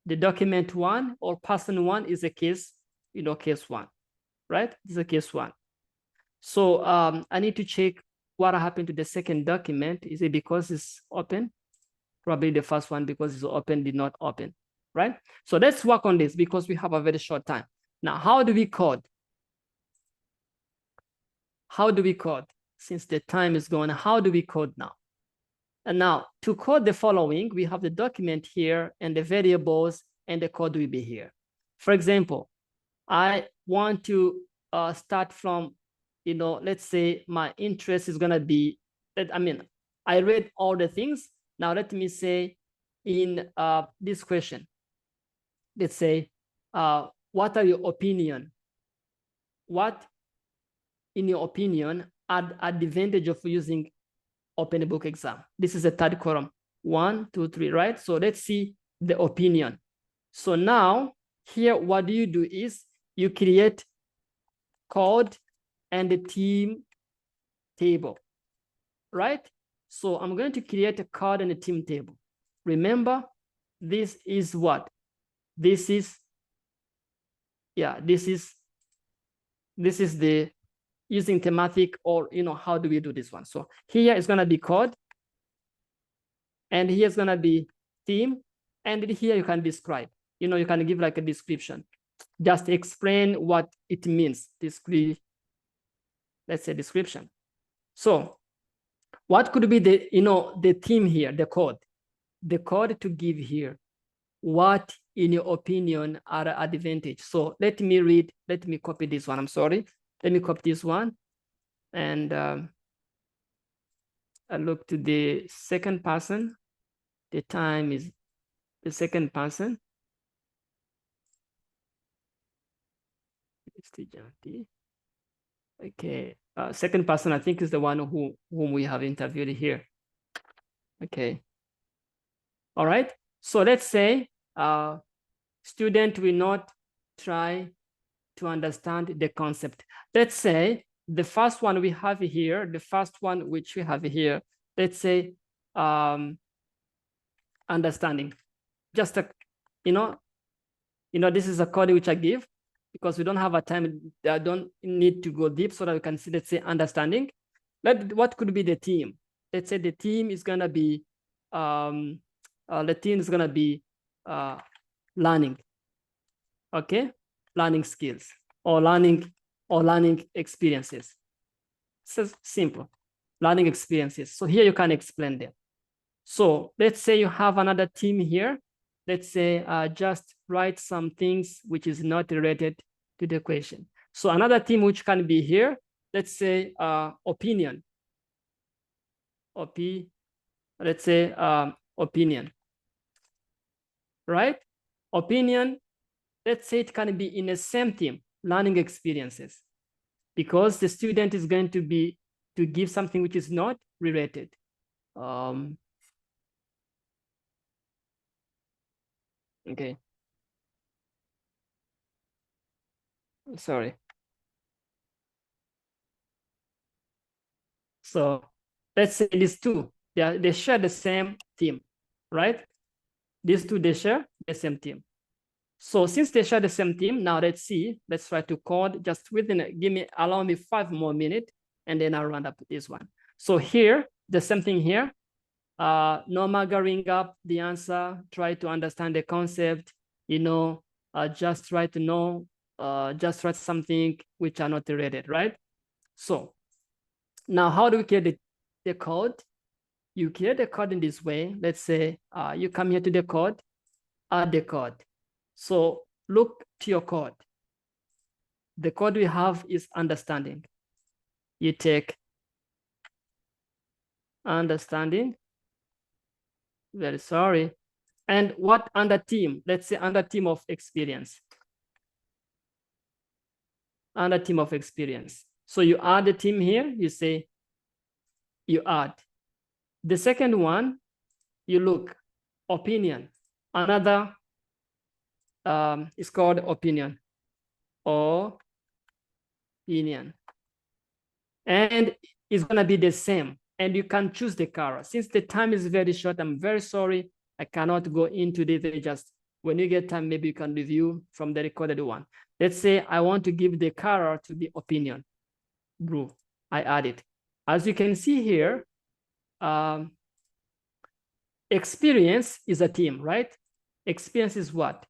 the document 1 or person 1 is a case, case 1, right? This is a case 1. So I need to check what happened to the second document. Is it because it's open? Probably the first one because it's open did not open, right? So let's work on this because we have a very short time. Now, how do we code? How do we code? Since the time is gone, how do we code now? And now to code the following, we have the document here and the variables and the code will be here. For example, I want to start from, let's say my interest is gonna be, I read all the things. Now let me say in this question, let's say, what are your opinion? What, in your opinion, are the advantage of using open book exam? This is the third column. 1, 2, 3, right? So let's see the opinion. So now here, what do you do is you create code and the team table, right? So I'm going to create a code and a team table. Remember, this is what? This is, yeah, this is the using thematic, or, how do we do this one? So here is gonna be code, and here's gonna be theme, and here you can describe, you can give like a description. Just explain what it means, let's say description. So what could be the, the theme here, the code to give here, what in your opinion are advantage? So let me copy this one. I'm sorry. Let me copy this one. And I look to the second person. The time is the second person. Okay. Second person, I think, is the one whom we have interviewed here. Okay. All right. So let's say student will not try to understand the concept. Let's say the first one we have here, let's say understanding. Just a, this is a code which I give because we don't have a time. I don't need to go deep so that we can see, let's say, understanding. What could be the theme? Let's say the theme is gonna be learning. Okay, learning skills or learning experiences. So simple, learning experiences. So here you can explain them. So let's say you have another team here. Let's say just write some things which is not related to the question. So another team which can be here, let's say opinion. Let's say opinion, right? Opinion, let's say it can be in the same team, learning experiences, because the student is going to give something which is not related. Okay. Sorry. So let's say these two, they share the same theme, right? These two, they share the same theme. So since they share the same team, now let's see, let's try to code just allow me 5 more minutes, and then I'll round up this one. So here, the same thing here, no marking up the answer, try to understand the concept, just try to know, just write something which are not related, right? So now how do we create the code? You create the code in this way. Let's say you come here to the code, add the code. So look to your code. The code we have is understanding. You take understanding, very sorry. And what under team? Let's say under team of experience. Under team of experience. So you add the team here, you say, you add. The second one, you look, opinion. Another is called opinion. Opinion. And it's gonna be the same. And you can choose the color. Since the time is very short, I'm very sorry. I cannot go into this. Just when you get time, maybe you can review from the recorded one. Let's say I want to give the color to be opinion, blue. I add it. As you can see here, experience is a team, right? Experience is what?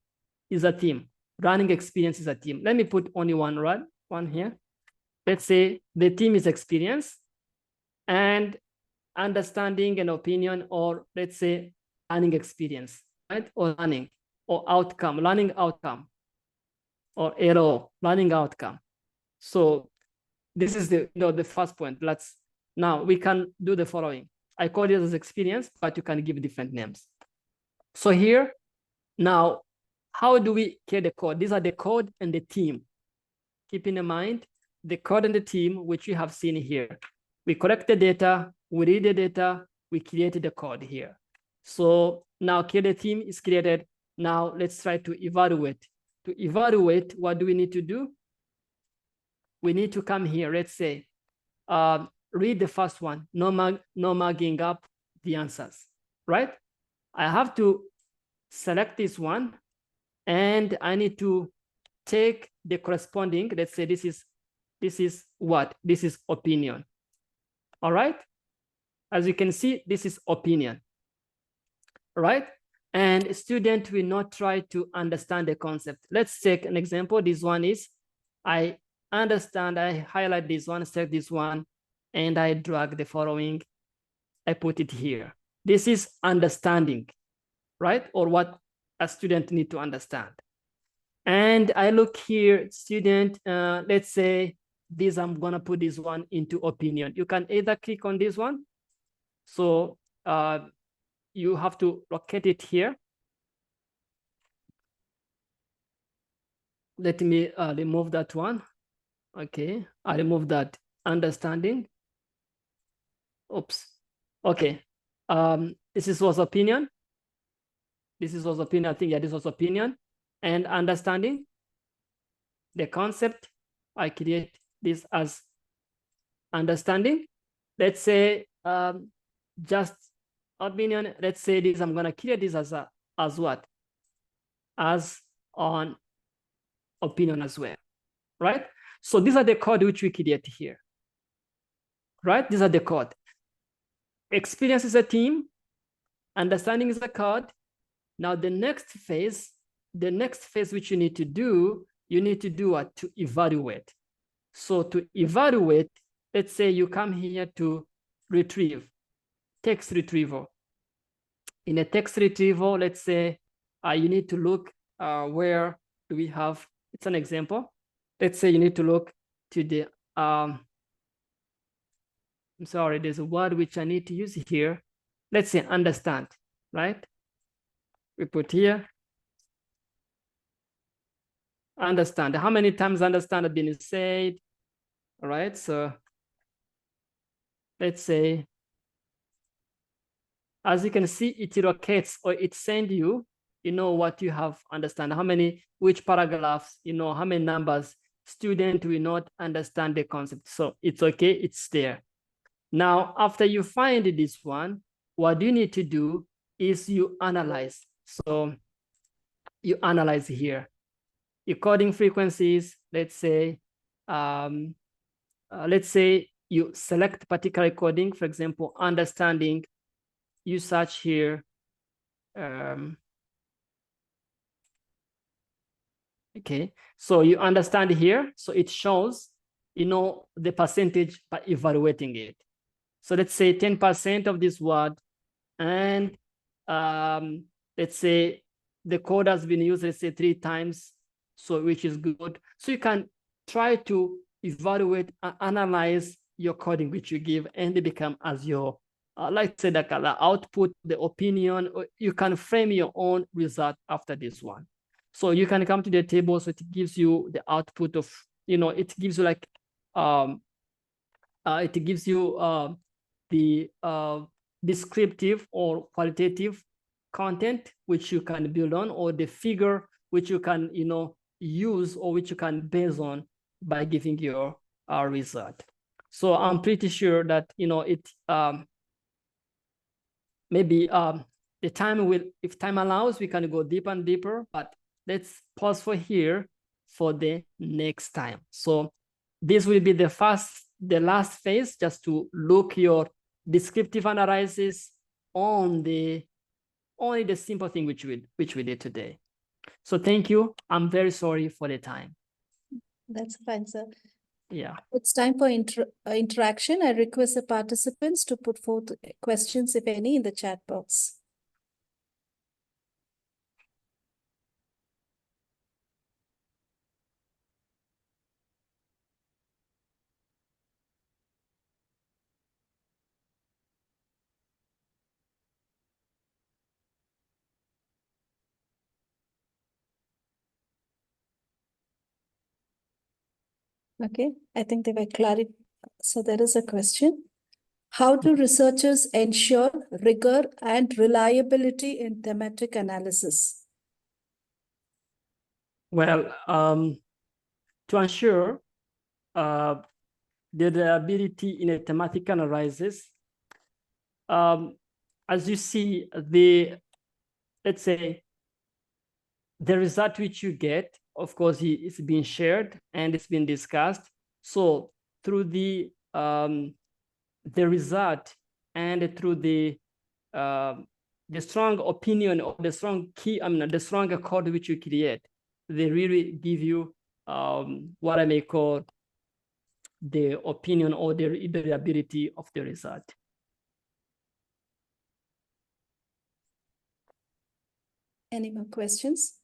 Is a team. Running experience is a team. Let me put only one here. Let's say the team is experience, and understanding and opinion, or let's say learning experience, right? Or learning, or outcome, learning outcome, or LO, learning outcome. So this is the first point. Now we can do the following. I call it as experience, but you can give different names. So here, now, how do we create the code? These are the code and the team. Keeping in mind the code and the team, which you have seen here. We collect the data, we read the data, we created the code here. So now create the team is created. Now let's try to evaluate. To evaluate, what do we need to do? We need to come here. Let's say, read the first one, no marking up the answers, right? I have to select this one, and I need to take the corresponding, let's say this is what? This is opinion. All right? As you can see, this is opinion, right? And student will not try to understand the concept. Let's take an example. This one is, I understand, I highlight this one, select this one, and I drag the following, I put it here. This is understanding, right? Or what a student need to understand. And I look here, student, let's say this, I'm gonna put this one into opinion. You can either click on this one. So you have to locate it here. Let me remove that one. Okay, I remove that understanding. Oops. Okay. This was opinion. This was opinion. I think, yeah, this was opinion. And understanding the concept, I create this as understanding. Let's say just opinion. Let's say this, I'm gonna create this as what? As on opinion as well, right? So these are the code which we create here, right? These are the code. Experience is a team, understanding is a code. Now the next phase which you need to do what? To evaluate. So to evaluate, let's say you come here to retrieve, text retrieval. In a text retrieval, let's say you need to look where do we have, it's an example. Let's say you need to look to the, I'm sorry, there's a word which I need to use here. Let's say understand, right? We put here, understand. How many times understand have been said? All right, so let's say, as you can see, it locates, or it sends you, what you have understand, how many, which paragraphs, how many numbers. Student will not understand the concept. So it's okay, it's there. Now, after you find this one, what you need to do is you analyze. So you analyze here. Your coding frequencies, let's say you select particular coding, for example, understanding, you search here. Okay, so you understand here, so it shows, the percentage by evaluating it. So let's say 10% of this word, and let's say the code has been used, let's say 3 times, so which is good. So you can try to evaluate and analyze your coding which you give, and they become as your, like say, the output, the opinion, or you can frame your own result after this one. So you can come to the table, so it gives you the output of, it gives you like, it gives you the descriptive or qualitative content which you can build on, or the figure which you can use, or which you can base on by giving your result. So I'm pretty sure that it maybe the time will, if time allows, we can go deeper and deeper, but let's pause for here for the next time. So this will be the last phase, just to look your descriptive analysis on only the simple thing which we did today. So thank you. I'm very sorry for the time. That's fine, sir. Yeah. It's time for interaction. I request the participants to put forth questions, if any, in the chat box. Okay, I think they were clarified. So there is a question. How do researchers ensure rigor and reliability in thematic analysis? Well, to ensure the reliability in a thematic analysis, as you see, let's say, the result which you get, of course, it's been shared and it's been discussed. So through the result, and through the strong opinion, or the strong key, the strong code which you create, they really give you what I may call the opinion, or the reliability of the result. Any more questions?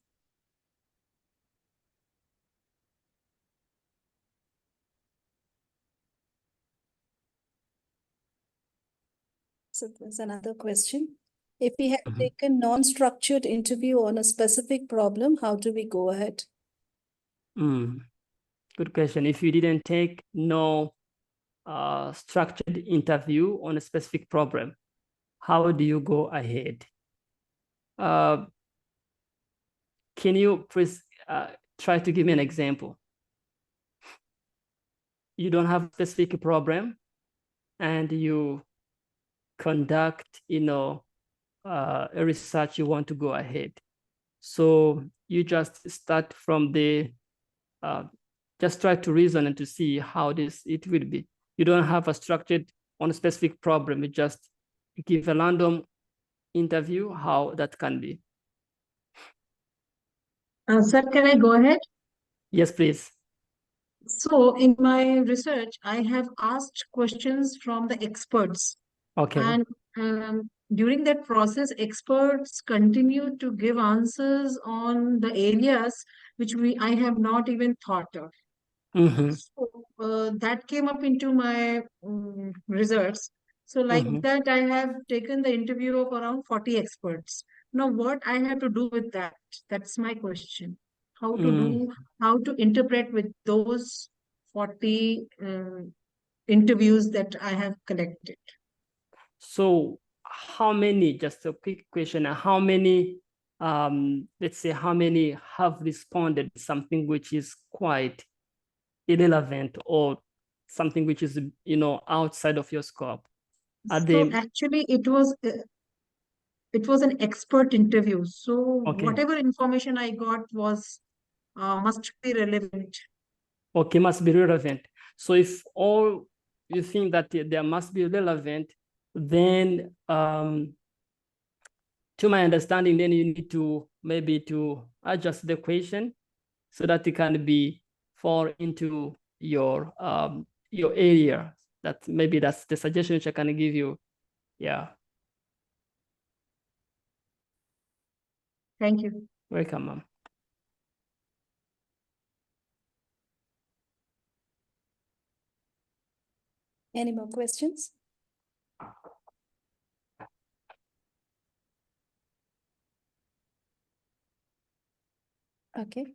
So there's another question. If we have taken non-structured interview on a specific problem, how do we go ahead? Good question. If you didn't take no structured interview on a specific problem, how do you go ahead? Can you please try to give me an example? You don't have a specific problem, and you conduct, a research, you want to go ahead. So you just start from the, just try to reason and to see how it will be. You don't have a structured on a specific problem. You just give a random interview, how that can be. Sir, can I go ahead? Yes, please. So in my research, I have asked questions from the experts. Okay. And during that process, experts continue to give answers on the areas which I have not even thought of. So that came up into my research. So like that, I have taken the interview of around 40 experts. Now, what I have to do with that? That's my question. How to interpret with those 40 interviews that I have collected. So how many, just a quick question, how many, let's say, how many have responded something which is quite irrelevant, or something which is, outside of your scope? So actually, it was it was an expert interview. So Okay. whatever information I got was must be relevant. Okay, must be relevant. So if all you think that there must be relevant, then to my understanding, then you need to maybe to adjust the question so that it can be fall into your area. That maybe that's the suggestion which I can give you. Yeah, Thank you. welcome, ma'am. Any more questions? Okay.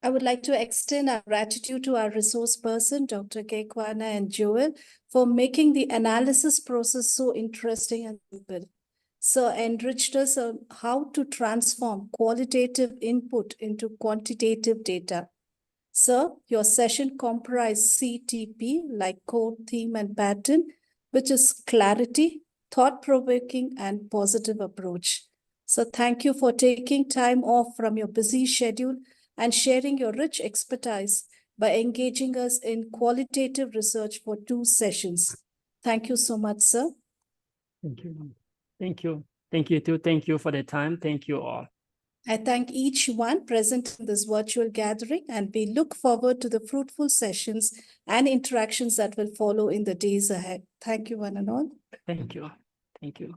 I would like to extend our gratitude to our resource person, Dr. Kekwana and Joel, for making the analysis process so interesting and simple. Sir enriched us on how to transform qualitative input into quantitative data. Sir, your session comprised CTP, like core, theme, and pattern, which is clarity, thought-provoking, and positive approach. So thank you for taking time off from your busy schedule and sharing your rich expertise by engaging us in qualitative research for 2 sessions. Thank you so much, sir. Thank you, ma'am. Thank you. Thank you too. Thank you for the time. Thank you all. I thank each one present in this virtual gathering, and we look forward to the fruitful sessions and interactions that will follow in the days ahead. Thank you, one and all. Thank you. Thank you.